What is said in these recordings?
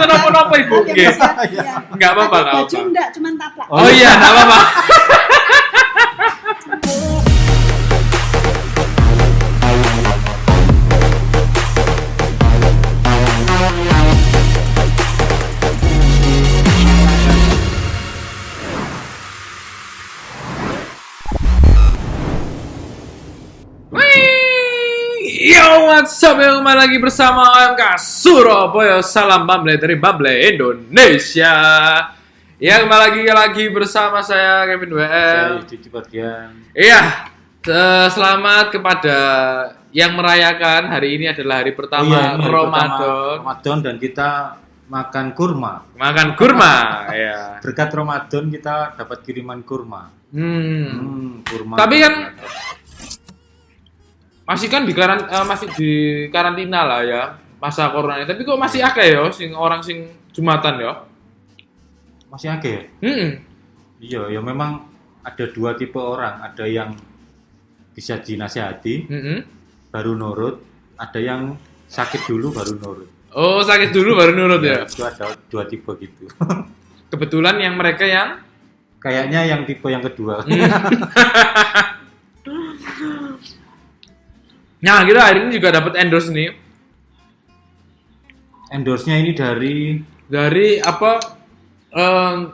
mboten napa-napa Ibu. Nggih. Enggak apa-apa, enggak apa-apa. Baju enggak, cuman taplak. Oh iya, enggak apa-apa. Yo, what's up ya, kembali lagi bersama OMK Surabaya. Salam Bable dari Bable Indonesia. Ya, kembali lagi bersama saya Kevin WL. Saya Cuci bagian. Iya, selamat kepada yang merayakan hari ini adalah hari pertama Ini hari Ramadan. pertama Ramadan dan kita makan kurma. Makan kurma, ya. Berkat Ramadan kita dapat kiriman kurma. Kurma. Tapi kan masih kan masih di karantina lah ya masa corona ini. Tapi kok masih akeh ya sing orang sing Jumatan ya? Masih akeh. Iya, ya memang ada dua tipe orang. Ada yang bisa dinasihati, baru nurut. Ada yang sakit dulu baru nurut. Oh, sakit dulu baru nurut ya? Itu ada dua tipe gitu. Kebetulan yang mereka yang Kayaknya yang tipe yang kedua. Nah, kita hari ini juga dapat endorse nih. Endorse-nya ini Dari apa?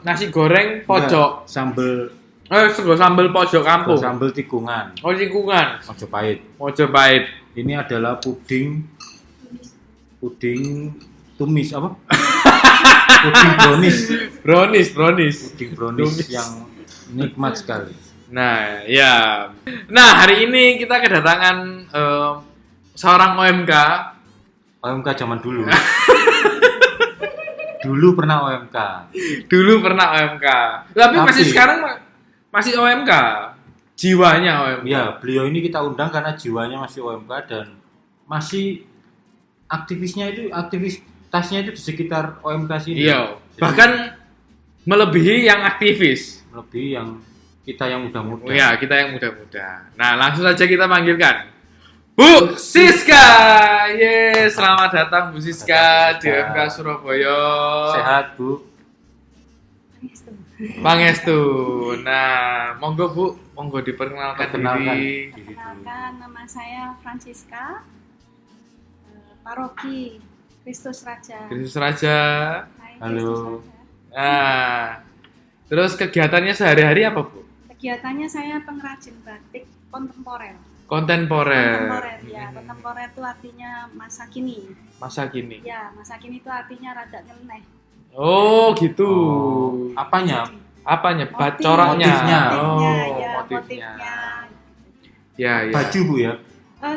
Nasi goreng pojok. Sambel Sambal pojok kampung. sambel tikungan. Oh, tikungan. Mojopahit. Ini adalah puding tumis apa? Puding brownies. Puding brownies yang nikmat sekali. Nah, ya. Nah, hari ini kita kedatangan seorang OMK. OMK zaman dulu. Dulu pernah OMK. Tapi masih sekarang masih OMK. Jiwanya OMK. Ya, beliau ini kita undang karena jiwanya masih OMK dan masih aktivitasnya itu di sekitar OMK sini. Iya. Bahkan melebihi yang aktivis. Melebihi yang kita yang muda-muda. Oh ya, kita yang muda-muda. Nah, langsung saja kita panggilkan Bu Siska. Yes, selamat datang Bu Siska di OMK Surabaya. Sehat, Bu. Pangestu. Nah, monggo diperkenalkan diri. Perkenalkan, nama saya Francisca, paroki Kristus Raja. Hai, Halo. Kristus Raja. Nah, terus kegiatannya sehari-hari apa, Bu? Kegiatannya saya pengrajin batik kontemporer. Kontemporer. Ya, kontemporer itu artinya masa kini. Masa kini. Ya, masa kini itu artinya rada nyeleneh. Oh, gitu. Apanya? Coraknya. Motifnya. Ya. Baju, Bu ya.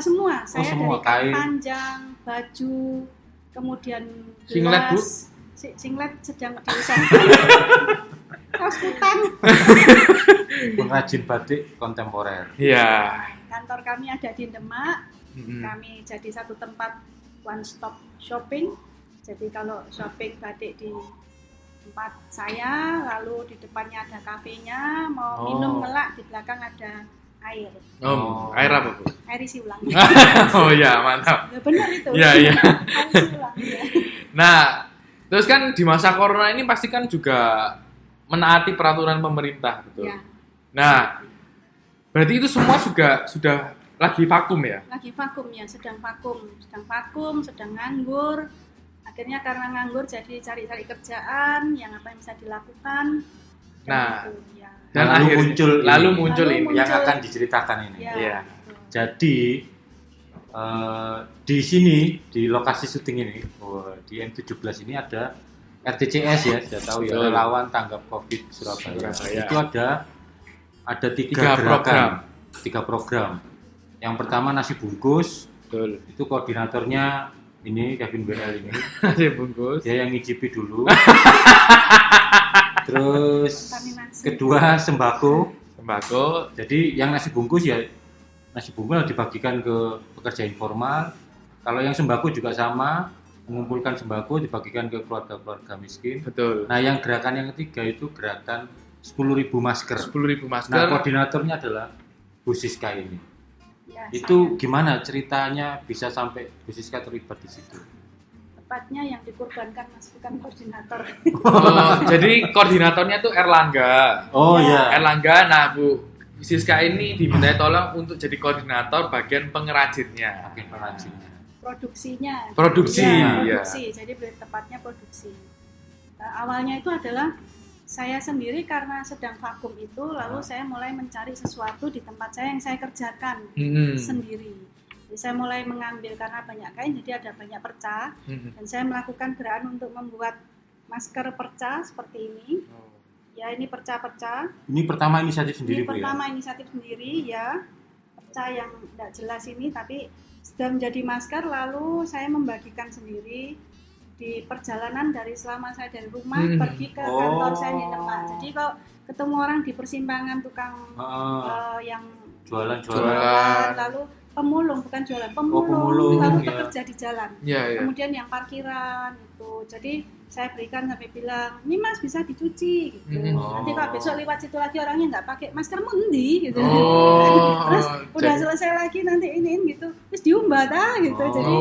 Semua. Saya semua, dari kain kain. panjang, baju, kemudian Singlet, Bu? Singlet sedang diusahakan. Kaos kutang. Pengrajin batik kontemporer. Iya. Kantor kami ada di Demak. Kami jadi satu tempat one stop shopping. Jadi kalau shopping batik di tempat saya, lalu di depannya ada kafenya, mau minum ngelak, di belakang ada air. Air apa, Bu? Air isi ulang. Oh ya, mantap. Ya benar itu. Iya. Air isi ulang. Ya. Nah, terus kan di masa corona ini pasti kan juga menaati peraturan pemerintah, betul? Ya. Nah, berarti itu semua juga sudah lagi vakum ya? Lagi vakum ya, sedang vakum, sedang nganggur. Akhirnya karena nganggur jadi cari-cari kerjaan, yang apa yang bisa dilakukan. Nah, itu, ya. dan lalu muncul ini yang akan diceritakan ini. Ya, Iya. Jadi di sini di lokasi syuting ini, di M17 ini ada RTCS ya, sudah tahu ya, Relawan Tanggap Covid Surabaya. Itu ada tiga program. Yang pertama nasi bungkus. Betul. Itu koordinatornya ini Kevin BL ini. Nasi bungkus. Dia yang ngicipi dulu. Terus kedua sembako. Jadi yang nasi bungkus dibagikan ke pekerja informal. Kalau yang sembako juga sama, mengumpulkan sembako dibagikan ke keluarga-keluarga miskin. Betul. Nah, yang gerakan yang ketiga itu gerakan 10.000 masker. 10.000 masker. Nah, koordinatornya adalah Bu Siska ini. Ya, Itu gimana ceritanya bisa sampai Bu Siska terlibat di situ? tepatnya yang dikorbankan Mas, bukan koordinator. Oh, jadi koordinatornya tuh Erlangga. Oh Ya. iya. Erlangga, nah Bu Siska ini diminta tolong untuk jadi koordinator bagian pengrajinnya. Makin pengrajinnya. Produksinya. Produksi, Ya, ya. produksi. Jadi tepatnya produksi. Nah, awalnya itu adalah saya sendiri karena sedang vakum itu, lalu saya mulai mencari sesuatu di tempat saya yang saya kerjakan sendiri. Jadi saya mulai mengambil karena banyak kain, jadi ada banyak perca, dan saya melakukan gerakan untuk membuat masker perca seperti ini. Ya, ini perca-perca. Ini pertama inisiatif sendiri Ini Bu ya. pertama inisiatif sendiri ya, perca yang tidak jelas ini, tapi sudah menjadi masker. Lalu saya membagikan sendiri di perjalanan dari selama saya dari rumah pergi ke kantor saya di Demak. Jadi kalau ketemu orang di persimpangan tukang yang Jualan. lalu pemulung, bukan jualan, pemulung, lalu ya. bekerja di jalan. Ya. Kemudian yang parkiran itu, jadi saya berikan sampai bilang, ini Mas bisa dicuci gitu. Nanti kalau besok lewat situ lagi orangnya nggak pakai masker mundi gitu. Terus udah selesai lagi nanti ini gitu, terus diumbah gitu. Jadi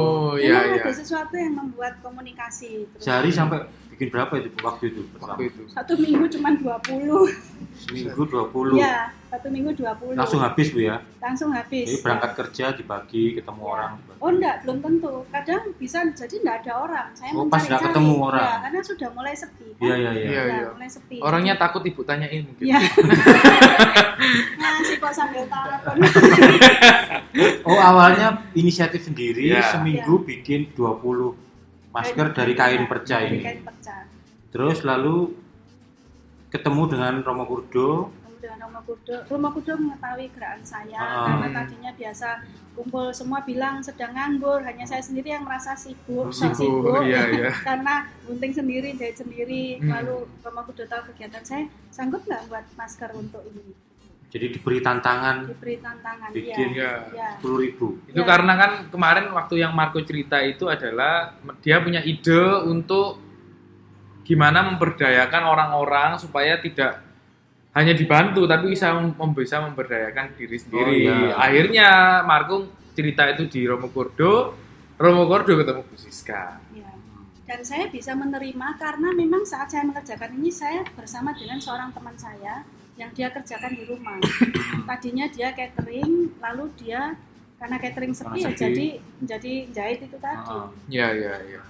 memang ada sesuatu yang membuat komunikasi. Terus, sehari sampai bikin berapa itu waktu itu? Satu minggu cuma 20. Seminggu 20. Iya, 1 minggu 20. Langsung habis Bu ya? Langsung habis. Jadi berangkat kerja dibagi, ketemu orang. Oh enggak, belum tentu. Kadang bisa jadi enggak ada orang. Saya pas mencari-cari. nggak ketemu orang. Ya, karena sudah mulai sepi. Kan? Iya. Mulai sepi. Orangnya takut Ibu tanyain mungkin. Iya. Ngasih kok sambil telepon. Oh, awalnya inisiatif sendiri, Ya. seminggu bikin 20 masker dari kain perca Dari ini. kain perca. Terus lalu ketemu dengan Romo Kurdo. Kemudian Romo Kudo mengetahui gerakan saya karena tadinya biasa kumpul semua bilang sedang nganggur, hanya saya sendiri yang merasa sibuk. Iya. Karena gunting sendiri, jahit sendiri. Lalu Romo Kudo tahu kegiatan saya, sanggup nggak buat masker untuk ini? Jadi diberi tantangan bikin ya. 10.000. Itu karena kan kemarin waktu yang Marco cerita itu adalah dia punya ide untuk gimana memberdayakan orang-orang supaya tidak hanya dibantu tapi bisa memberdayakan diri sendiri. Akhirnya Marco cerita itu di Romo Kurdo ketemu Bu Siska. Ya. Dan saya bisa menerima karena memang saat saya mengerjakan ini saya bersama dengan seorang teman saya yang dia kerjakan di rumah. Tadinya dia catering, lalu dia karena catering sepi ya jadi jahit itu tadi. Iya.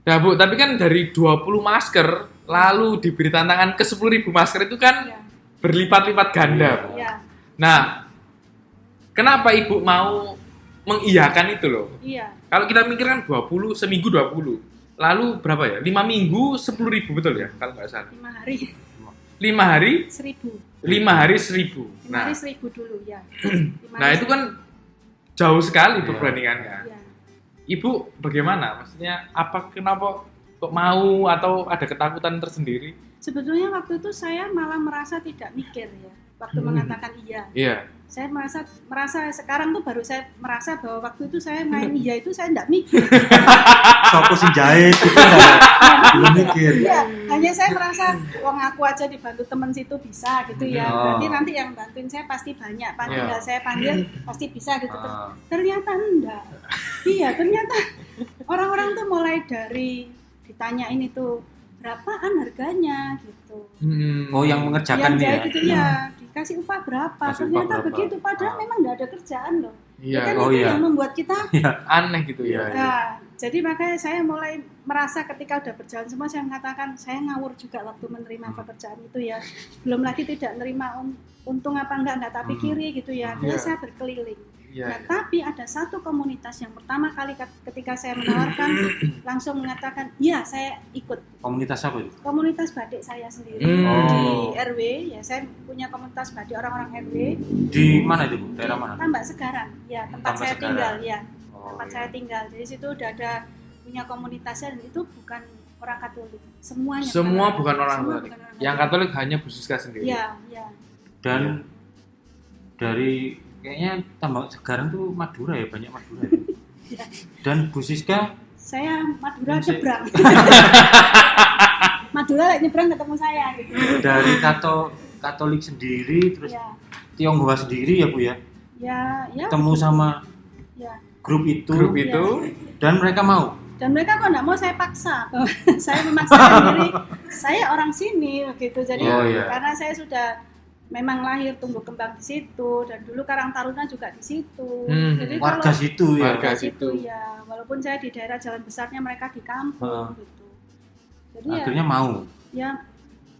Nah Bu, tapi kan dari 20 masker lalu diberi tantangan ke 10.000 masker itu kan berlipat-lipat ganda. Bu. Iya. Nah, kenapa Ibu mau mengiyakan itu loh? Iya. Kalau kita mikir kan 20, seminggu 20. Lalu berapa ya? 5 minggu 10.000 betul ya? Kalau nggak salah. 5 hari. 5 hari? 1.000. 5 hari 1.000. 5 hari 1.000 dulu ya. Nah itu kan jauh sekali perbandingannya. Iya. Ibu bagaimana? Maksudnya kenapa kok mau atau ada ketakutan tersendiri? Sebetulnya waktu itu saya malah merasa tidak mikir ya. Waktu mengatakan iya. Iya. Saya merasa sekarang tuh baru saya merasa bahwa waktu itu saya main iya itu saya enggak mikir. Sopo sing jahit gitu belum mikir. Iya, hanya saya merasa wong aku aja dibantu teman situ bisa gitu ya. Berarti nanti yang bantuin saya pasti banyak. Tinggal saya panggil pasti bisa gitu. Ternyata enggak. Iya, ternyata orang-orang tuh mulai dari ditanyain itu berapaan harganya gitu. Oh, yang mengerjakan dia ya. gitu ya, dikasih upah berapa? Ternyata begitu padahal memang enggak ada kerjaan loh. Iya. Kan itu yang membuat kita aneh gitu ya. Nah, jadi makanya saya mulai merasa ketika udah berjalan semua saya mengatakan saya ngawur juga waktu menerima pekerjaan itu ya. Belum lagi tidak menerima untung apa enggak tak pikiri gitu ya. Akhirnya saya berkeliling. Nah, tapi ada satu komunitas yang pertama kali ketika saya menawarkan langsung mengatakan, "Iya, saya ikut." Komunitas apa itu? Komunitas batik saya sendiri di RW, ya saya punya komunitas batik orang-orang RW. Di mana itu, Bu? Daerah mana? Tambak Segaran, ya tempat saya tinggal ya. Tempat saya tinggal. Jadi situ udah ada punya komunitasnya dan itu bukan orang Katolik. Semua bukan orang Katolik. Yang Katolik hanya Bu Siska sendiri. Iya. Dan dari kayaknya Tambak Segaran tuh Madura ya, banyak Madura ya. Dan Bu Siska saya Madura nyebrang. Madura nyebrang ketemu saya gitu. Dari Katolik sendiri terus Tionghoa sendiri ya Bu ya. Ya. Ketemu sama grup itu. Dan mereka mau. Dan mereka kok nggak mau saya paksa. Saya memaksakan diri. Saya orang sini begitu. Jadi karena saya sudah memang lahir tumbuh kembang di situ dan dulu Karang Taruna juga di situ. Jadi warga kalau situ ya. Warga situ ya, walaupun saya di daerah jalan besarnya mereka di kampung gitu. Jadi akhirnya mau. Ya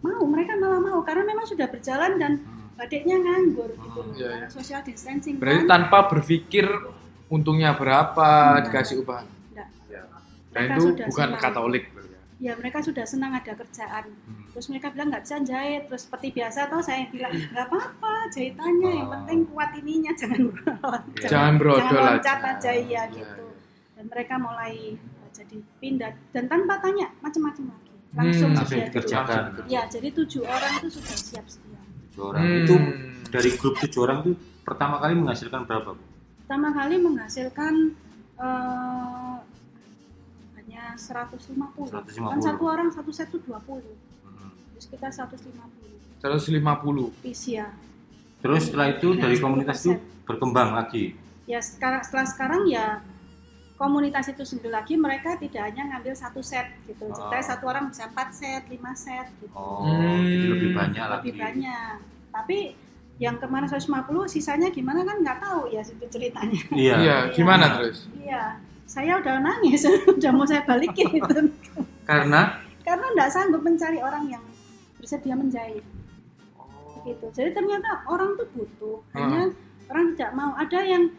mau, mereka malah mau karena memang sudah berjalan dan badeknya nganggur gitu. Karena social distancing. Berarti tanpa berpikir untungnya berapa dikasih upah. Dan itu bukan Katolik. Ya mereka sudah senang ada kerjaan. Terus mereka bilang nggak bisa jahit. Terus seperti biasa toh saya bilang nggak apa-apa jahitannya, yang penting kuat ininya, jangan loncat aja ya gitu. Dan mereka mulai jadi pindah dan tanpa tanya macam-macam lagi. Langsung dikerjakan. Ya jadi 7 orang itu sudah siap sedia. 7 orang itu dari grup 7 orang itu pertama kali menghasilkan berapa, Bu? Pertama kali menghasilkan hanya 150. Kan satu orang satu set itu 20. Terus kita 150 piece ya. Terus setelah itu dari komunitas itu berkembang lagi. Ya setelah sekarang ya komunitas itu sendiri lagi mereka tidak hanya ngambil satu set gitu. Jadi satu orang bisa 4 set, 5 set gitu. Jadi lebih banyak lagi. Lebih banyak. Tapi yang kemarin 150 sisanya gimana kan nggak tahu ya itu ceritanya. Iya, gimana terus? Iya, saya udah nangis, udah mau saya balikin itu. Karena nggak sanggup mencari orang yang bersedia menjahit. Gitu. Jadi ternyata orang tuh butuh, hanya orang tidak mau. Ada yang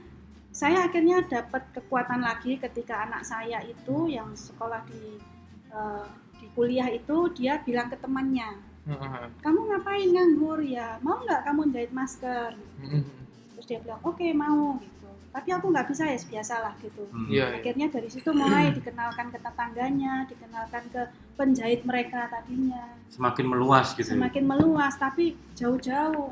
saya akhirnya dapat kekuatan lagi ketika anak saya itu yang sekolah di kuliah itu dia bilang ke temannya, kamu ngapain nganggur ya, mau nggak kamu jahit masker? Terus dia bilang oke, mau gitu. Tapi aku nggak bisa ya, biasalah gitu. Akhirnya dari situ mulai dikenalkan ke tetangganya, dikenalkan ke penjahit mereka tadinya. Semakin meluas gitu. Semakin meluas, tapi jauh-jauh.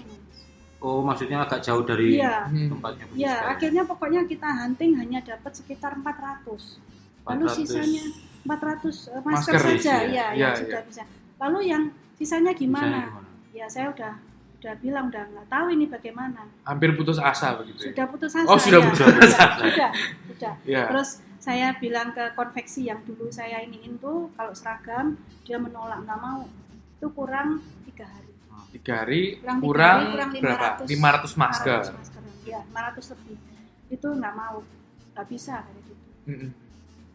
Oh, maksudnya agak jauh dari tempatnya. Iya, akhirnya pokoknya kita hunting hanya dapat sekitar 400. Lalu sisanya 400 masker saja, yang sudah bisa. Lalu yang sisanya gimana? Ya saya udah bilang udah nggak tahu ini bagaimana. Hampir putus asa begitu. Sudah putus asa. Oh, sudah putus asa. Sudah. Terus saya bilang ke konveksi yang dulu saya iniin tuh kalau seragam dia menolak, nggak mau. Itu kurang 3 hari. 3 hari kurang berapa? 500 masker. Ya, 500 lebih. Itu nggak mau, nggak bisa kayak gitu.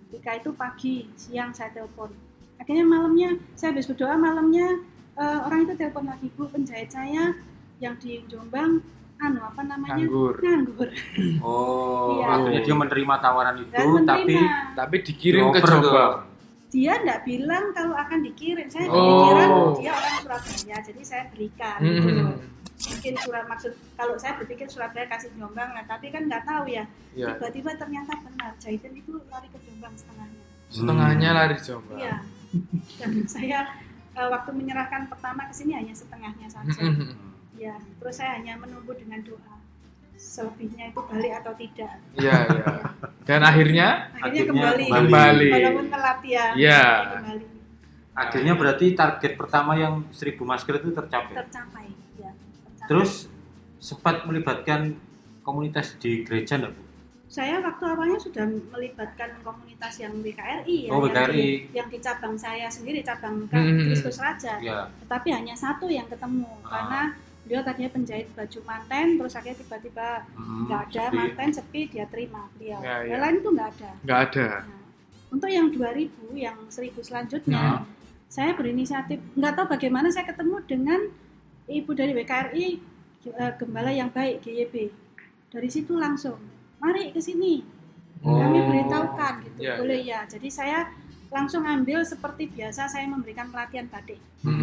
Ketika itu pagi, siang saya telepon. Akhirnya malamnya saya habis berdoa, malamnya orang itu telepon lagi, Bu, penjahit saya yang di Jombang nganggur. Oh, akhirnya dia menerima tawaran itu, tapi dikirim ke Jombang. Dia enggak bilang kalau akan dikirim. Saya pikiran dia orang Surabaya, jadi saya berikan. Mungkin maksud kalau saya berpikir Surabaya kasih Jombang, tapi kan nggak tahu ya. Tiba-tiba ternyata benar jahitan itu lari ke Jombang setengahnya lari ke Jombang. Iya. Dan saya waktu menyerahkan pertama ke sini hanya setengahnya saja. Ya, terus saya hanya menunggu dengan doa. Selebihnya itu balik atau tidak. Iya. Dan akhirnya kembali. Walaupun telat ya. Kembali. Akhirnya berarti target pertama yang 1000 masker itu tercapai. Tercapai. Terus sempat melibatkan komunitas di gereja enggak, Bu? Saya waktu awalnya sudah melibatkan komunitas yang WKRI ya, yang di cabang saya sendiri, cabang Kristus Raja. Tetapi hanya satu yang ketemu karena beliau tadinya penjahit baju manten, terus akhirnya tiba-tiba nggak ada sepi. Manten sepi, dia terima beliau. Yang lain itu nggak ada. Nah, untuk yang 2000, yang 1000 selanjutnya, saya berinisiatif. Nggak tahu bagaimana saya ketemu dengan ibu dari WKRI, gembala yang baik GYB. Dari situ langsung, mari ke sini, kami beritahukan gitu, boleh ya. Jadi saya langsung ambil seperti biasa saya memberikan pelatihan batik.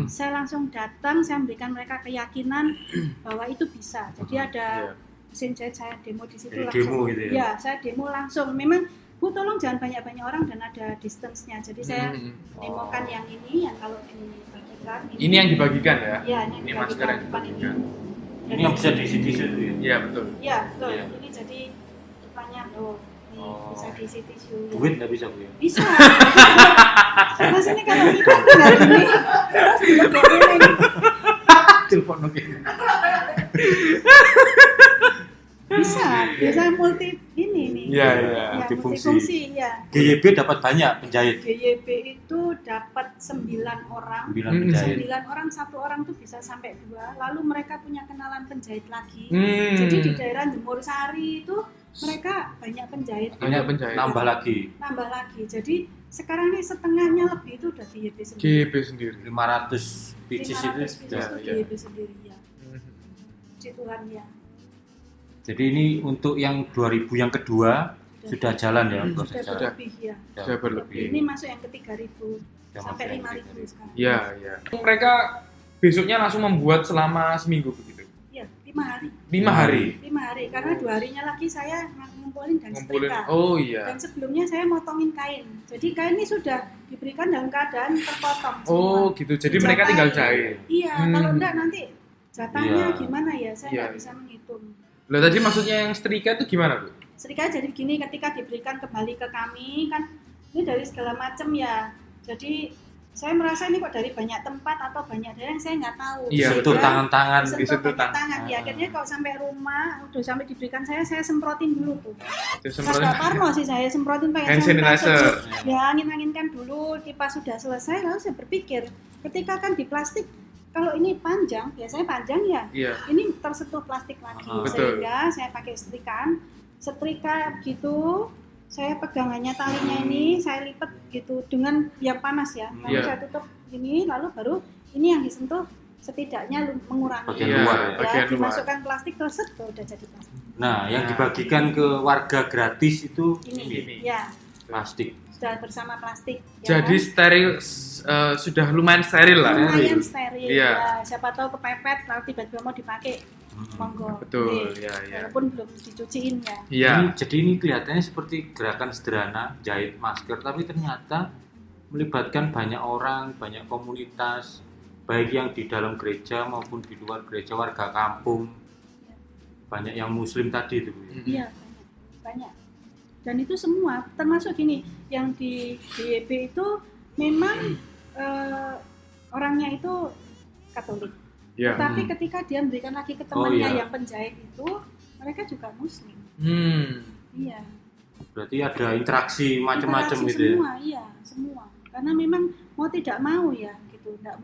Saya langsung datang, saya memberikan mereka keyakinan bahwa itu bisa. Jadi ada mesin jahit saya demo di situ langsung. Demo gitu ya? Saya demo langsung. Memang Bu tolong jangan banyak-banyak orang dan ada distance-nya. Jadi saya demokan yang ini, yang kalau dibagikan. Ini yang dibagikan ya? Iya, ini masker yang dibagikan. Ini yang bisa diisi tisu itu ya? Iya, betul. Iya, betul. Ini jadi depannya bisa diisi tisu. Duit nggak bisa, Bu ya? Bisa. Karena sini kalau ikut nggak gini, terus dilebihin. Telepon mungkin. Bisa multi ini nih. Iya, ya, iya. Ya, multifungsi. multifungsi, ya. GYB dapat banyak penjahit. GYB itu dapat 9 orang. 9 Hmm. penjahit. 9 orang, 1 orang tuh bisa sampai 2. Lalu mereka punya kenalan penjahit lagi. Hmm. Jadi di daerah Jemur Sari itu mereka banyak penjahit. Banyak penjahit. Nambah lagi Nambah lagi. Jadi sekarang ini setengahnya lebih itu udah GYB sendiri. GYB sendiri. 500 pieces 500 itu pieces sudah. itu ya. GYB sendiri ya. Puji Tuhan ya. Jadi ini untuk yang 2000 yang kedua sudah jalan ya proses Sudah jalan. berlebih ya. Sudah berlebih. Ini masuk yang ke 3.000 Sudah sampai masuk yang 5.000 sekarang. Iya, iya. Mereka besoknya langsung membuat selama seminggu begitu. Iya, 5 hari. 5 hari. 5 hari karena 2 harinya lagi saya ngumpulin dan Ngumpulin. setrika. Oh iya. Dan sebelumnya saya motongin kain. Jadi kain ini sudah diberikan dalam keadaan terpotong semua. Oh gitu. Jadi mereka tinggal jahit. Iya, kalau enggak nanti jatahnya Iya. gimana ya? Saya Iya. nggak bisa menghitung. Loh tadi maksudnya yang setrika itu gimana, Bu? Setrika jadi begini, ketika diberikan kembali ke kami kan ini dari segala macam ya. Jadi saya merasa ini kok dari banyak tempat atau banyak daerah yang saya nggak tahu. Iya, Sentuh Sehingga tangan-tangan. disentuh disentuh banyak tangan. tangan. Ya akhirnya kalau sampai rumah udah sampai diberikan saya semprotin dulu tuh. Terus Pas Pak Parno sih saya semprotin pakai hand sanitizer. Ya angin-anginkan dulu, pas sudah selesai lalu saya berpikir ketika kan di plastik kalau ini panjang, biasanya panjang ya, Iya. ini tersentuh plastik lagi, Betul. sehingga saya pakai setrika gitu, saya pegangannya talinya ini, saya lipat gitu dengan yang panas ya, lalu Iya. saya tutup ini, lalu baru ini yang disentuh setidaknya mengurangi. Bagian Iya, luar ya. bagian luar. Dimasukkan plastik terus udah jadi plastik. Nah, yang dibagikan ke warga gratis itu Ini. Ya, plastik. sudah bersama plastik. Ya. Jadi steril, sudah lumayan steril lah. Lumayan steril. Iya. Ya, siapa tahu kepepet lalu tiba-tiba mau dipakai, monggo. Betul, Nih, ya, ya. Walaupun belum dicuciin ya. Iya. Jadi ini kelihatannya seperti gerakan sederhana jahit masker, tapi ternyata melibatkan banyak orang, banyak komunitas, baik yang di dalam gereja maupun di luar gereja, warga kampung, banyak yang muslim tadi itu. Iya, banyak. Dan itu semua termasuk gini, yang di DYB itu memang orangnya itu Katolik. Iya. Tapi ketika dia memberikan lagi ke temannya iya. yang penjahit itu, mereka juga muslim. Iya. Berarti ada interaksi macam-macam Interaksi gitu ya. semua, iya, semua. Karena memang mau tidak mau ya gitu, nggak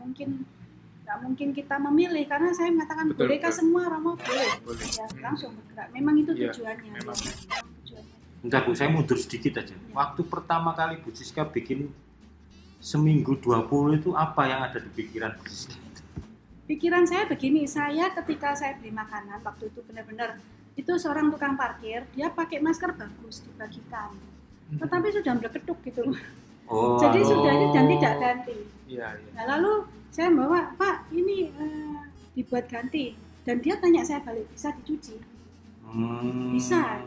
mungkin kita memilih karena saya mengatakan Betul, bolehkah betul. semua orang mau boleh, Boleh. ya langsung bergerak. Memang itu Iya, tujuannya. memang. Ya. Tujuannya. Bentar Bu, saya mundur sedikit aja. Waktu pertama kali Bu Siska bikin seminggu 20 itu apa yang ada di pikiran Bu Siska? Pikiran saya begini, saya ketika saya beli makanan waktu itu benar-benar itu seorang tukang parkir, dia pakai masker bagus dibagikan, tetapi sudah berkeduk gitu. Oh, Jadi sudah ini dan tidak ganti. Iya, iya. Nah lalu saya bawa, Pak ini dibuat ganti, dan dia tanya saya balik, bisa dicuci? Bisa.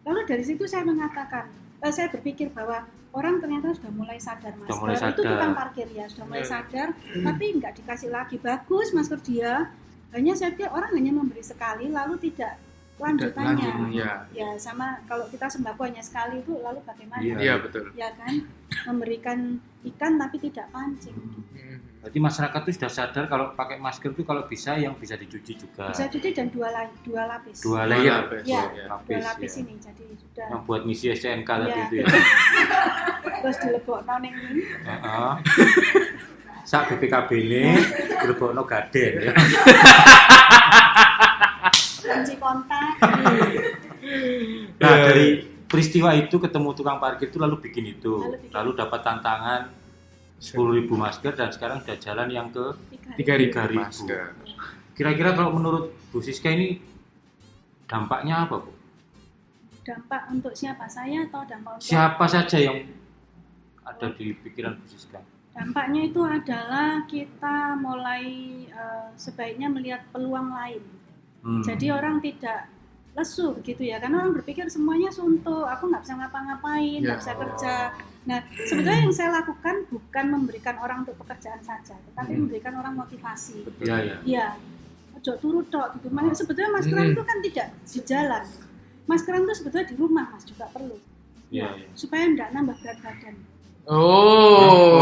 Lalu dari situ saya mengatakan, saya berpikir bahwa orang ternyata sudah mulai sadar masker. Sudah mulai Itu sadar. tukang parkir ya, sudah mulai Iya. sadar, tapi nggak dikasih lagi. Bagus masker dia, hanya saya pikir orang hanya memberi sekali lalu tidak lanjutannya. Lanjut, ya. Ya sama kalau kita sembako hanya sekali itu lalu bagaimana? Iya. Iya, betul. Ya kan, memberikan ikan tapi tidak pancing. Berarti masyarakat itu sudah sadar kalau pakai masker itu kalau bisa yang bisa dicuci juga. Bisa cuci dan dua lapis. Dua layer. Ya, lapis, dua lapis ya. ini jadi sudah. Yang buat ngisi SCNK tadi Iya. itu ya. Terus dilebokno ning ini. Heeh. Sak BPKB ini dilebokno gaden ya. Kunci kontak. Nah, Iya. dari peristiwa itu ketemu tukang parkir itu lalu bikin itu. Lalu bikin. Lalu dapat tantangan 10.000 masker dan sekarang sudah jalan yang ke 3.000. 3.000. masker. Kira-kira kalau menurut Bu Siska ini dampaknya apa, Bu? Dampak untuk siapa? Saya atau dampak untuk Siapa saja yang ada di pikiran Bu Siska? Dampaknya itu adalah kita mulai sebaiknya melihat peluang lain. Jadi orang tidak lesu begitu ya, karena orang berpikir semuanya suntuk, aku nggak bisa ngapa-ngapain, nggak Ya. bisa kerja. Nah, sebenarnya yang saya lakukan bukan memberikan orang untuk pekerjaan saja, tetapi memberikan orang motivasi. Iya, ya. Iya, ojo turu tok gitu. Sebetulnya maskeran itu kan tidak di jalan. Maskeran itu sebetulnya di rumah Mas juga perlu. Iya, iya. Supaya enggak nambah berat badan. Oh.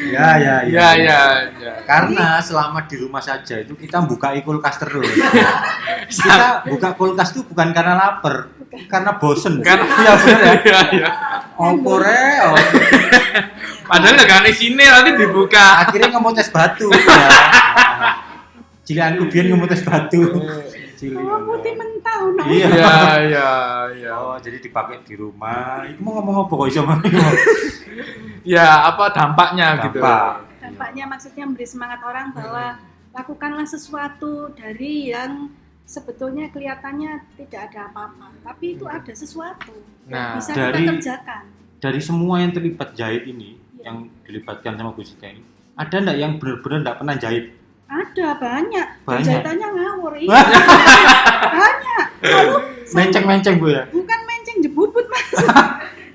Ya. Karena selama di rumah saja itu kita buka kulkas terus. Kita buka kulkas itu bukan karena lapar, karena bosen. Iya benar ya. Iya. Opo re? Padahal nggak ada sini nanti dibuka. Akhirnya ngemut es batu. Ya. Cilianku biyen ngemut es batu. Oh, putih mentah no. Iya. Oh, jadi dipakai di rumah. Itu mau ngomong apa kok iso ngomong? Ya, apa dampaknya gitu. Dampaknya maksudnya memberi semangat orang bahwa lakukanlah sesuatu dari yang sebetulnya kelihatannya tidak ada apa-apa, tapi itu ada sesuatu yang bisa kita kerjakan. Dari semua yang terlibat jahit ini, yang dilibatkan sama Bu Sita ini, ada enggak yang benar-benar enggak pernah jahit? Ada banyak. Jahitannya ngawur. Iya. Banyak. Lalu menceng-menceng Bu ya? Bukan menceng, jebubut Mas.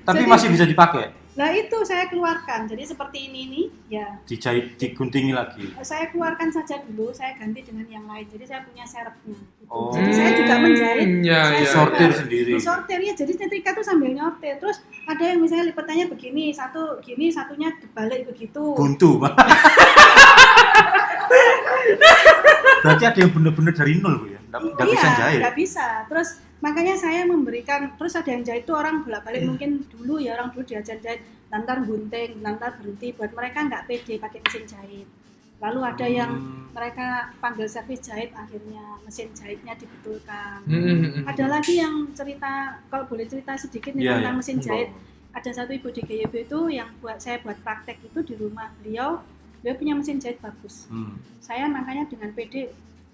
Tapi jadi, masih bisa dipakai? Nah itu saya keluarkan, jadi seperti ini nih, ya. Dijahit, diguntingi lagi. Saya keluarkan saja dulu, saya ganti dengan yang lain. Jadi saya punya serepnya. Gitu. Oh. Jadi saya juga menjahit. Saya sortir sendiri. Sortir ya, jadi setrika tuh sambil nyortir. Terus ada yang misalnya lipatannya begini, satu gini, satunya dibalik begitu. Buntu. Berarti ada yang benar-benar dari nol Bu ya? Nggak bisa jahit? Nggak bisa. Terus makanya saya memberikan, terus ada yang jahit tuh orang bolak-balik mungkin dulu ya, orang dulu diajar jahit, lantar gunting, lantar berhenti, buat mereka nggak pede pakai mesin jahit. Lalu ada yang mereka panggil servis jahit, akhirnya mesin jahitnya dibetulkan. Ada lagi yang cerita, kalau boleh cerita sedikit nih tentang mesin jahit. Ada satu ibu di GYB itu yang saya buat praktek itu di rumah beliau punya mesin jahit bagus. Saya makanya dengan pede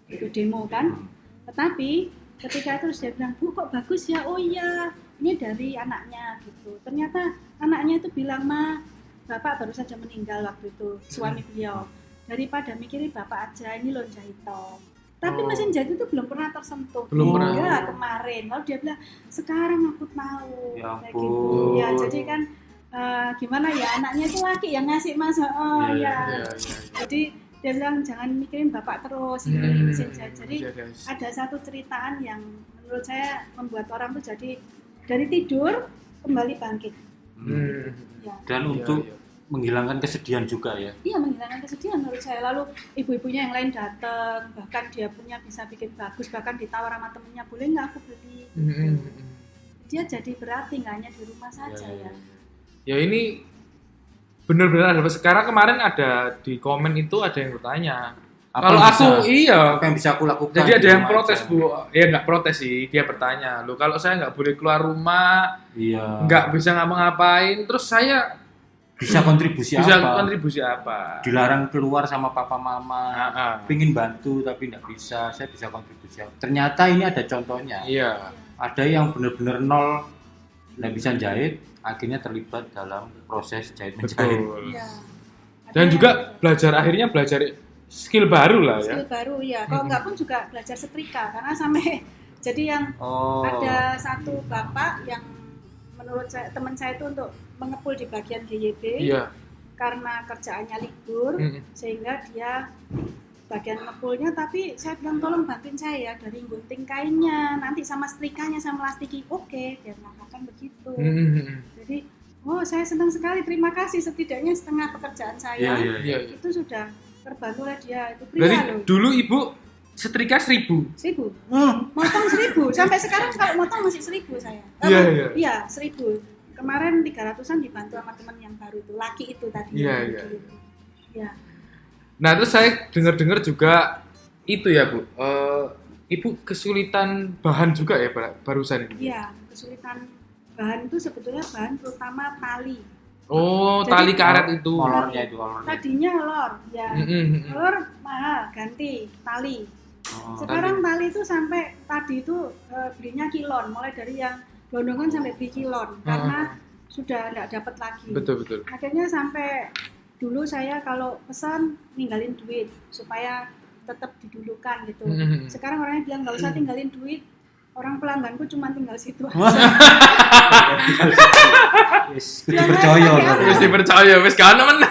itu demo kan. Tetapi ketika itu dia bilang, Bu kok bagus ya? Oh iya, ini dari anaknya gitu. Ternyata anaknya itu bilang, Ma, bapak baru saja meninggal waktu itu, suami beliau. Daripada mikirin bapak aja, ini loh jahit top. Tapi mesin jahit itu belum pernah tersentuh. Belum pernah. Ya, kemarin. Lalu dia bilang, sekarang aku tahu. Ya kayak gitu. Ya, jadi kan gimana ya, anaknya itu laki yang ngasih Mas. Ya. Jadi dia bilang jangan mikirin bapak terus, mikirin mesin jahit. Jadi ada satu ceritaan yang menurut saya membuat orang tuh jadi dari tidur kembali bangkit. Ya. Dan untuk menghilangkan kesedihan juga ya? Iya, menghilangkan kesedihan menurut saya. Lalu ibu-ibunya yang lain datang, bahkan dia punya bisa bikin bagus, bahkan ditawar sama temennya, boleh nggak aku beli? Dia jadi berarti nggak hanya di rumah saja ya. Ya ini benar-benar ada. Sekarang kemarin ada di komen itu ada yang bertanya. Kalau aku apa yang bisa aku lakukan? Jadi ada yang protes aja. Bu, ya nggak protes sih, dia bertanya, loh kalau saya nggak boleh keluar rumah, nggak bisa ngapa-ngapain, terus saya bisa kontribusi apa? Dilarang keluar sama papa mama, pingin bantu tapi nggak bisa, saya bisa kontribusi apa? Ternyata ini ada contohnya. Iya. Ada yang benar-benar nol, nggak bisa jahit, akhirnya terlibat dalam proses jahit menjahit. Ya. Dan juga akhirnya belajar skill baru lah ya. Skill baru ya. Kalau nggak pun juga belajar setrika, karena sampai jadi yang ada satu bapak yang menurut saya, teman saya itu untuk mengepul di bagian GYB karena kerjaannya libur sehingga dia bagian ngepulnya, tapi saya bilang tolong bantuin saya dari gunting kainnya nanti sama setrikanya sama elastiki. Oke, dia mengatakan begitu. Jadi saya senang sekali, terima kasih, setidaknya setengah pekerjaan saya itu sudah terbantu oleh dia. Itu pria. Berarti dulu ibu setrika 1.000. Motong 1.000. Sampai sekarang kalau motong masih 1.000 saya. Iya, 1.000. Kemarin 300-an dibantu sama teman yang baru itu, laki itu tadi. Iya. Nah, terus saya dengar-dengar juga itu ya, Bu. Ibu kesulitan bahan juga ya barusan ini? Iya, kesulitan bahan itu sebetulnya bahan terutama tali. Oh, jadi, tali karet itu. Olornya. Tadinya olor, ya. Olor mahal, ganti tali. Sekarang tali itu sampai tadi itu belinya kilon, mulai dari yang gelondongan sampai beli kilon karena sudah tidak dapat lagi. Betul. Akhirnya sampai dulu saya kalau pesan ninggalin duit supaya tetap didulukan gitu. Sekarang orangnya bilang nggak usah tinggalin duit, orang pelangganku cuma tinggal situ aja. Dipercaya, wis kan men.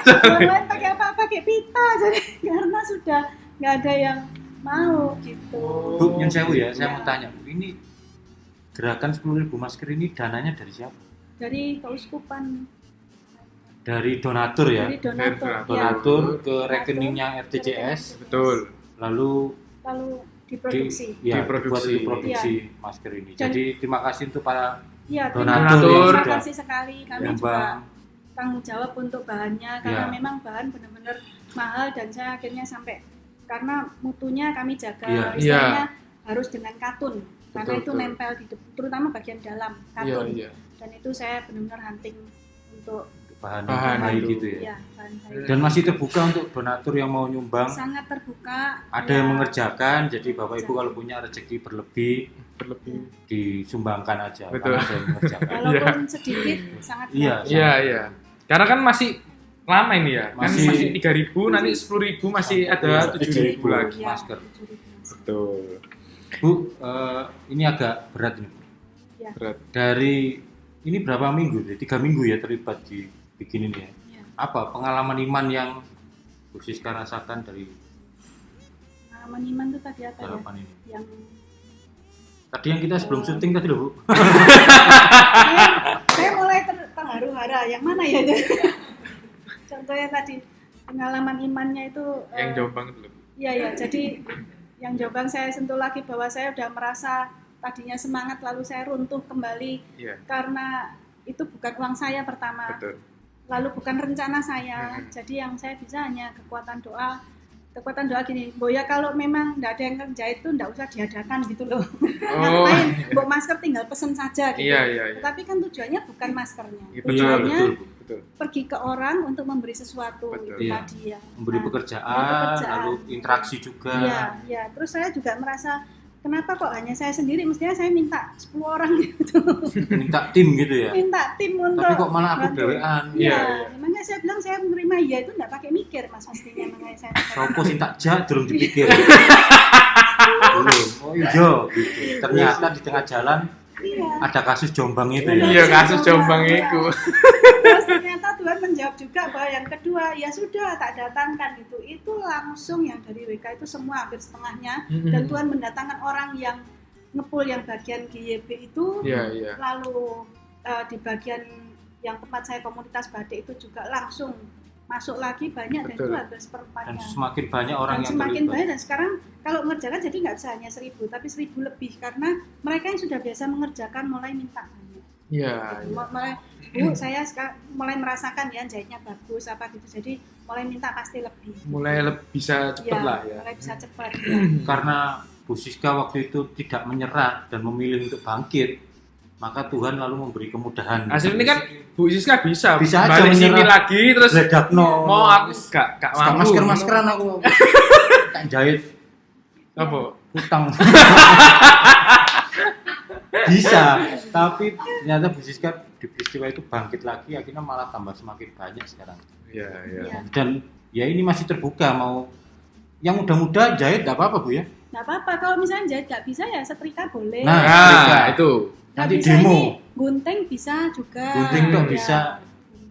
Pakai apa? Pakai pita, jadi karena sudah nggak ada yang mau gitu. Bu, yang sewu ya, saya mau tanya, Bu, ini gerakan 10.000 masker ini dananya dari siapa? Dari Keuskupan dari donatur ya. Dari donatur. Dari Donatur Ya. ke rekeningnya RTCS, Betul. lalu diproduksi. dibuat Diproduksi. produksi masker ini. Dan- Jadi terima kasih untuk para Iya, Donatur. terima kasih sekali. Kami yang juga tanggung jawab untuk bahannya karena Iya. memang bahan benar-benar mahal dan saya akhirnya sampai karena mutunya kami jaga Iya. istilahnya harus dengan katun karena Betul, itu betul. nempel di terutama bagian dalam Iya, katun iya. dan itu saya benar-benar hunting untuk bahan Bahan baik itu. gitu ya. ya bahan baik. Dan masih terbuka untuk donatur yang mau nyumbang. Sangat terbuka. Ada ya. yang mengerjakan, jadi Bapak Ibu kalau punya rezeki berlebih Berlebih. disumbangkan aja. Betul. Karena ada yang mengerjakan. Walaupun sedikit sangat Iya. baik. Iya, iya. Karena kan masih lama ini ya. Kan Masih- masih 3.000, nanti 10.000 masih ada 7.000 lagi. Ya, Masker. 7.000 masker. Betul. Bu, ini agak berat ini. Ya. Berat. Dari ini berapa minggu? 3 minggu ya terlibat di bikin ini ya. Ya. Apa pengalaman iman yang Bu Siska rasakan dari Pengalaman iman itu tadi apa ya? balapan ini? Yang Tadi yang kita sebelum syuting tadi loh Bu. saya mulai terharu-hara. Yang mana ya? Contohnya tadi pengalaman imannya itu Yang Jombang itu loh. iya ya. Jadi yang Jombang saya sentuh lagi bahwa saya udah merasa tadinya semangat lalu saya runtuh kembali Iya, karena itu bukan uang saya pertama. betul. Lalu bukan rencana saya. Jadi yang saya bisa hanya kekuatan doa gini, Boya kalau memang nggak ada yang jahit itu nggak usah diadakan gitu loh. Oh, Ngapain? Bawa masker tinggal pesen saja gitu. iya, iya, iya. Tetapi kan tujuannya bukan maskernya. Iya, Tujuannya betul, Bu. Betul. pergi ke orang untuk memberi sesuatu Betul. itu Iya. tadi ya. Memberi Nah, pekerjaan, pekerjaan. lalu interaksi juga. Iya, iya. Terus saya juga merasa kenapa kok hanya saya sendiri? Mestinya saya minta 10 orang gitu. Minta tim gitu ya. Minta tim untuk Tapi kok malah aku bantu. dewean. Iya, Iya, iya. makanya saya bilang saya menerima iya itu nggak pakai mikir mas mestinya makanya saya. Sopo sing tak jak durung dipikir. Belum. Oh iya gitu. Ternyata di tengah jalan Iya. ada kasus Jombang itu ya. Iya, kasus Jombang itu. Terus ternyata Tuhan menjawab juga bahwa yang kedua ya sudah tak datangkan gitu. Itu langsung yang dari WK itu semua hampir setengahnya dan Tuhan mendatangkan orang yang ngepul yang bagian GYB itu. Iya, iya. Lalu di bagian yang tempat saya komunitas batik itu juga langsung masuk lagi banyak dan Betul. itu hampir Dan seperempatnya. semakin banyak orang Dan yang semakin terlibat. banyak dan sekarang kalau mengerjakan jadi nggak bisa hanya 1.000 tapi 1.000 lebih karena mereka yang sudah biasa mengerjakan mulai minta banyak. Iya, Gitu. iya. Mulai Bu saya mulai merasakan ya jahitnya bagus apa gitu jadi mulai minta pasti lebih. Mulai bisa cepet Ya, lah ya. mulai bisa cepat. Ya. Karena Bu Siska waktu itu tidak menyerah dan memilih untuk bangkit, maka Tuhan lalu memberi kemudahan. Hasil ini kan Bu Siska bisa Bisa aja balik sini menyerah. lagi terus Ledakno. mau aku gak mampu. masker-maskeran aku. Tak jahit Apa? utang. Bisa, tapi ternyata Bu Siska di peristiwa itu bangkit lagi, akhirnya malah tambah semakin banyak sekarang. Iya, iya. Iya. Dan ya ini masih terbuka, mau yang muda-muda jahit nggak apa-apa Bu ya. Nggak apa-apa kalau misalnya jahit nggak bisa ya setrika boleh. Nah, Nah, itu. Nggak nanti bisa demo. ini gunting bisa juga. Gunting tuh Ya. bisa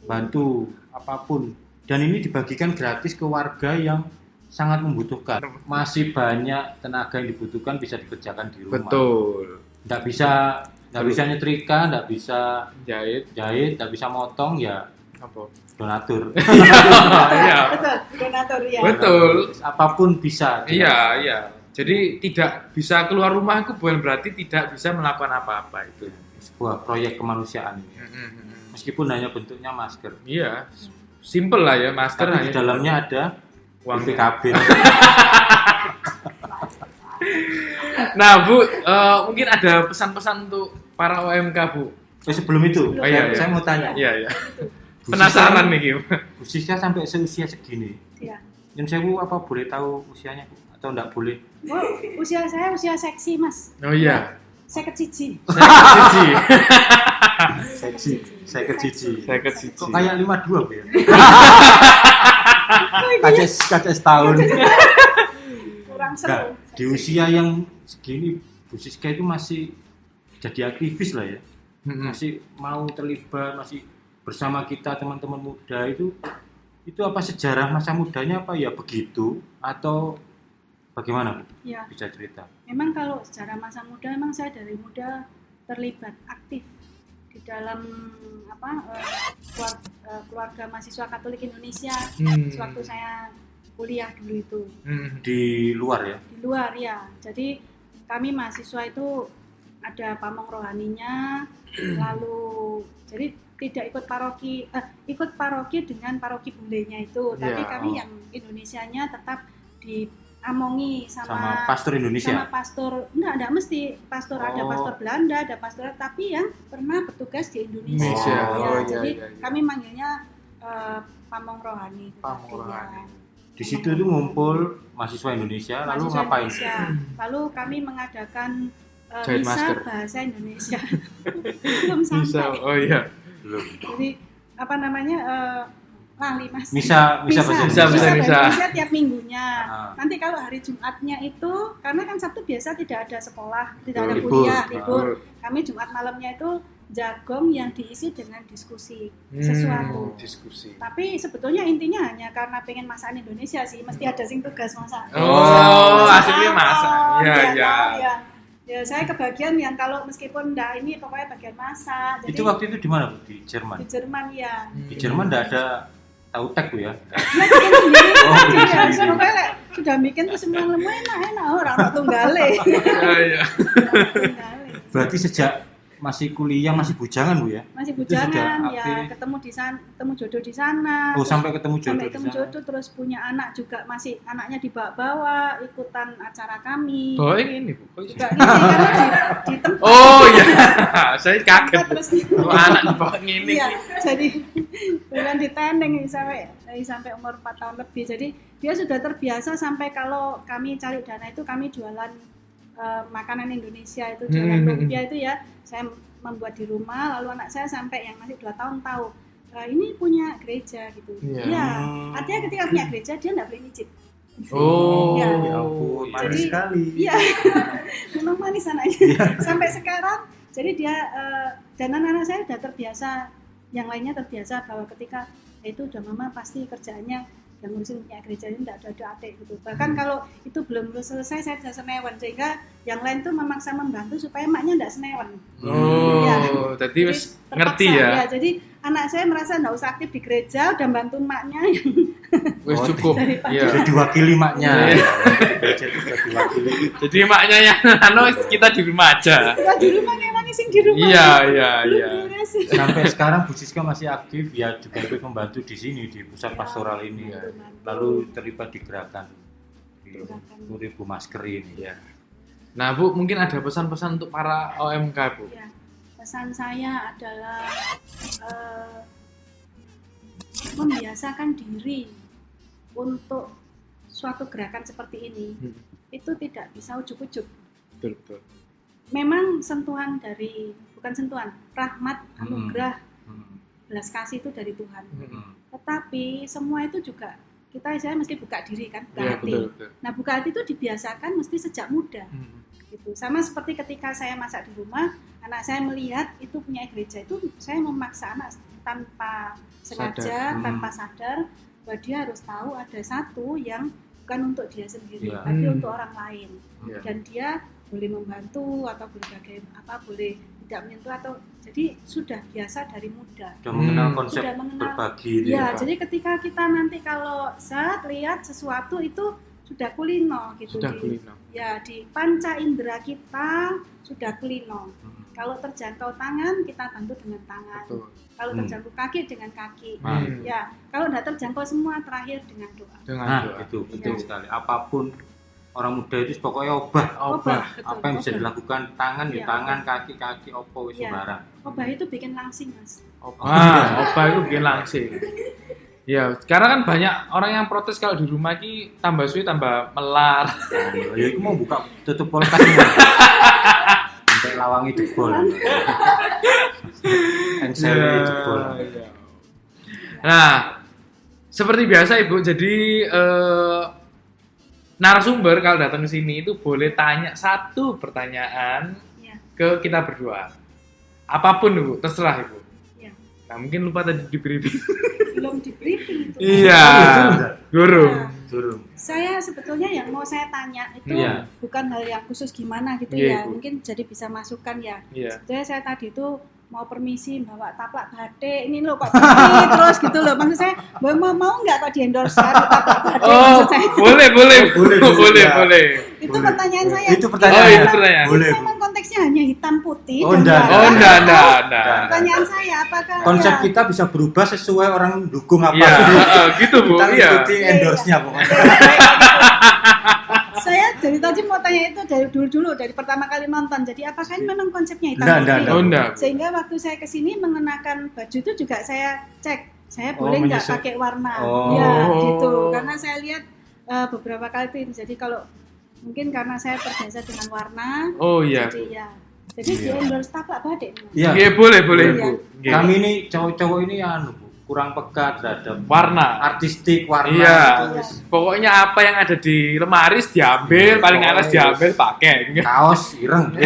bantu apapun. Dan ini dibagikan gratis ke warga yang sangat membutuhkan. Masih banyak tenaga yang dibutuhkan bisa dikerjakan di rumah. Betul. Nggak bisa nyetrika, nggak bisa Jahit jahit, nggak bisa motong, ya apa? donatur. Iya. Betul, donatur ya. Betul. Apapun bisa. Iya, iya. Jadi tidak bisa keluar rumah itu bukan berarti tidak bisa melakukan apa-apa itu. Sebuah proyek kemanusiaan. Meskipun hanya bentuknya masker. Iya. Simple lah ya, masker Tapi di hanya dalamnya ada uang. BPKB. Nah, Bu, mungkin ada pesan-pesan untuk para OMK, Bu. Sebelum itu, Oh, iya, saya iya. mau tanya. Iya, iya. Bu Penasaran Siska- nih, Kim. Bu Siska sampai seusia segini. Iya. Nyun sewu apa boleh tahu usianya Bu? Atau enggak boleh? Oh, usia saya usia seksi mas. Oh iya. Saya kecici. Seksi. Saya keciji. Saya ke siji. Kok kayak 52 Bu ya? Kaces tahun. Kurang Nah, seru. di usia yang segini Bu Siska itu masih jadi aktivis lah ya. Masih mau terlibat, masih bersama kita teman-teman muda itu apa sejarah masa mudanya apa ya begitu atau bagaimana Bu? Ya, Bisa cerita? memang kalau secara masa muda memang saya dari muda terlibat aktif di di dalam keluarga mahasiswa Katolik Indonesia sewaktu saya kuliah dulu itu. Di luar ya? Di luar ya. Jadi kami mahasiswa itu ada pamong rohaninya, lalu jadi tidak ikut paroki dengan paroki bulenya itu, tapi kami yang Indonesianya tetap diamongi sama pastor Indonesia. Sama pastor, enggak mesti pastor, ada pastor Belanda, ada pastor tapi yang pernah bertugas di Indonesia. Jadi kami manggilnya pamong rohani. Pamong rohani. Di situ itu ngumpul mahasiswa Indonesia, lalu ngapain? Lalu kami mengadakan Jahit misa masker. bahasa Indonesia. Belum sampai. Oh iya. Belum. Jadi lali mas. Misa bahasa Indonesia tiap minggunya. Nanti kalau hari Jumatnya itu, karena kan Sabtu biasa tidak ada sekolah, tidak ada kuliah, libur. Kami Jumat malamnya itu jagong yang diisi dengan diskusi sesuatu. Diskusi. Tapi sebetulnya intinya hanya karena pengen masakan Indonesia sih, mesti ada sing tugas masak. Aslinya masak. Ya, saya kebagian yang kalau meskipun ini pokoknya bagian masak. Itu waktu itu di mana, Bu? Di Jerman. Di Jerman ya. Di Jerman enggak ada tahu tek, Bu ya? Nah, bikin sendiri. Sudah bikin tuh semua enak orang tunggale. Iya. Berarti sejak masih kuliah, masih bujangan, Bu ya? Masih bujangan ya, ketemu jodoh di sana. Oh, sampai ketemu jodoh di sana. Terus punya anak juga, masih anaknya dibawa ikutan acara kami. Oh, ini Bu. Juga ini karena di tempat. Oh iya. Saya kaget. Terus anak dibawa ngene. Iya, jadi bukan ditendeng sampai umur 4 tahun lebih. Jadi dia sudah terbiasa sampai kalau kami cari dana itu kami jualan makanan Indonesia itu, jualan lumpia itu ya, saya membuat di rumah, lalu anak saya sampai yang masih 2 tahun tahu ini punya gereja gitu. Ya, artinya ketika punya gereja dia nggak boleh nyicip. Oh, ya ampun, manis sekali. Iya, memang manis anaknya. Sampai sekarang, jadi dia dan anak-anak saya sudah terbiasa, yang lainnya terbiasa bahwa ketika itu udah mama pasti kerjaannya yang ngurusin punya gereja ini tidak ada adik gitu. Bahkan kalau itu belum selesai saya bisa senewan, sehingga yang lain tuh memaksa membantu supaya maknya tidak senewan. Jadi ngerti ya. Jadi anak saya merasa tidak usah aktif di gereja, udah bantu maknya yang wes cukup. Jadi diwakili maknya. Jadi maknya yang kita di rumah aja. Kita di rumah memang sing di rumah. Iya. Sampai sekarang Bu Siska masih aktif ya, juga ikut membantu di sini di pusat pastoral ini. Lalu terlibat di gerakan 10.000 masker ini. Ya. Nah Bu, mungkin ada pesan-pesan untuk para OMK Bu? Ya, pesan saya adalah membiasakan diri untuk suatu gerakan seperti ini. Itu tidak bisa ujuk-ujuk. Betul. Memang bukan sentuhan, rahmat, anugerah, belas kasih itu dari Tuhan. Tetapi semua itu juga saya mesti buka diri kan, buka hati. Betul. Nah, buka hati itu dibiasakan mesti sejak muda. Gitu. Sama seperti ketika saya masak di rumah, anak saya melihat itu punya gereja, itu saya memaksa anak tanpa sengaja, tanpa sadar bahwa dia harus tahu ada satu yang bukan untuk dia sendiri, tapi untuk orang lain. Dan dia boleh membantu atau boleh tidak menyentuh, atau jadi sudah biasa dari muda. Sudah mengenal konsep berbagi. Ya, jadi ketika kita nanti kalau lihat sesuatu itu sudah kulino gitu. Di panca indera kita sudah kulino. Kalau terjangkau tangan kita bantu dengan tangan. Kalau terjangkau kaki dengan kaki. Ya, kalau tidak terjangkau semua terakhir dengan doa. Itu penting sekali. Apapun orang muda itu pokoknya obah. Apa yang bisa dilakukan tangan tangan, kaki opo wis sembarang. Obah itu bikin langsing, Mas. Obah itu bikin langsing. Ya, karena kan banyak orang yang protes kalau di rumah ini tambah suwi tambah melar. Ya itu mau buka tutup kulkas. Sampai lawangi jebol. Engsel jebol. Nah, seperti biasa Ibu, jadi narasumber kalau datang ke sini itu boleh tanya satu pertanyaan ke kita berdua. Apapun Ibu, terserah Ibu. Ya. Nah, mungkin lupa tadi di briefing. Belum di briefing itu. Iya. Guru. Saya sebetulnya yang mau saya tanya itu bukan hal yang khusus gimana gitu ya. Mungkin jadi bisa masukan ya. Sebetulnya saya tadi itu mau permisi bawa taplak batik ini loh kok batik terus gitu loh, maksud saya mau nggak kok di endorse taplak batik maksud saya. boleh. Itu pertanyaan saya. Itu pertanyaan. itu pertanyaan. Boleh. Memang konteksnya hanya hitam putih. Oh, dan enggak. warna. Pertanyaan Pertanyaan saya apakah Konsep ya, kita bisa berubah sesuai orang dukung apa. Iya, gitu Bu. Kita Iya. ikuti endorse-nya pokoknya. saya dari tadi mau tanya itu dari dulu dari pertama kali nonton. Jadi apakah ini memang konsepnya hitam Enggak, putih? Oh, enggak. Sehingga waktu saya kesini mengenakan baju itu juga saya cek, saya boleh nggak pakai warna, Oh. ya gitu. Karena saya lihat beberapa kali itu. Jadi kalau mungkin karena saya terbiasa dengan warna, Oh iya. jadi di endorse taplak batik. Iya. Iya, boleh Bu. Iya. Nggih. Kami ini cowok-cowok ini Bu, kurang peka terhadap Warna. artistik warna. Iya. Terus Pokoknya apa yang ada di lemari diambil, paling atas diambil pakai. kaos ireng.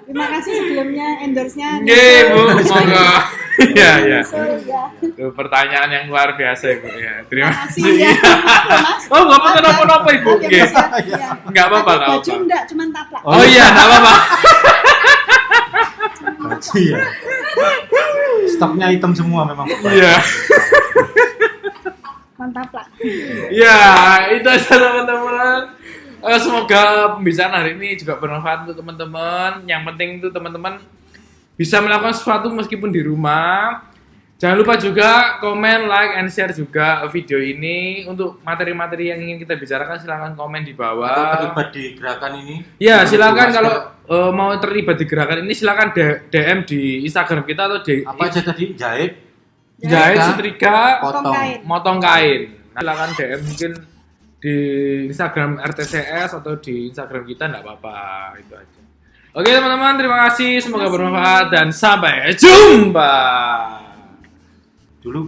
Terima kasih sebelumnya endorse-nya. Nggih, Bu. Monggo. Iya. Ya. Itu pertanyaan yang luar biasa, Ibu. Ya, terima Makasih kasih. ya. Mas. Oh, nggak apa-apa, Ibu. Maaf ya, Nggih. Mas, ya. Nggak apa-apa, Tapi nggak baju apa-apa. enggak, cuman taplak. Oh iya, nggak apa-apa. Iya. Stoknya hitam semua memang. Iya. Mantap lah. Ya, itu aja teman-teman. Semoga pembicaraan hari ini juga bermanfaat untuk teman-teman. Yang penting itu teman-teman bisa melakukan sesuatu meskipun di rumah. Jangan lupa juga komen, like, and share juga video ini. Untuk materi-materi yang ingin kita bicarakan silahkan komen di Atau bawah. terlibat di gerakan ini. Ya, silakan kalau mau terlibat di gerakan ini silakan DM di Instagram kita atau di Apa aja tadi? Jahit. jahit, Setrika, setrika, potong. kain. motong kain. Nah, silakan DM mungkin di Instagram RTCS atau di Instagram kita enggak apa-apa, itu aja. Oke teman-teman, terima kasih, semoga bermanfaat dan sampai jumpa. Dulu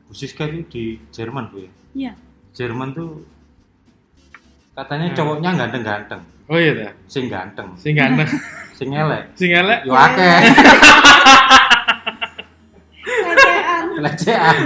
Bu Siska itu di Jerman Bu ya. Iya. Jerman tuh katanya cowoknya ganteng-ganteng. Oh iya dah. Sing ganteng, Sing ganteng, sing elek. sing elek. Yo akeh. Pelecehan. Pelecehan.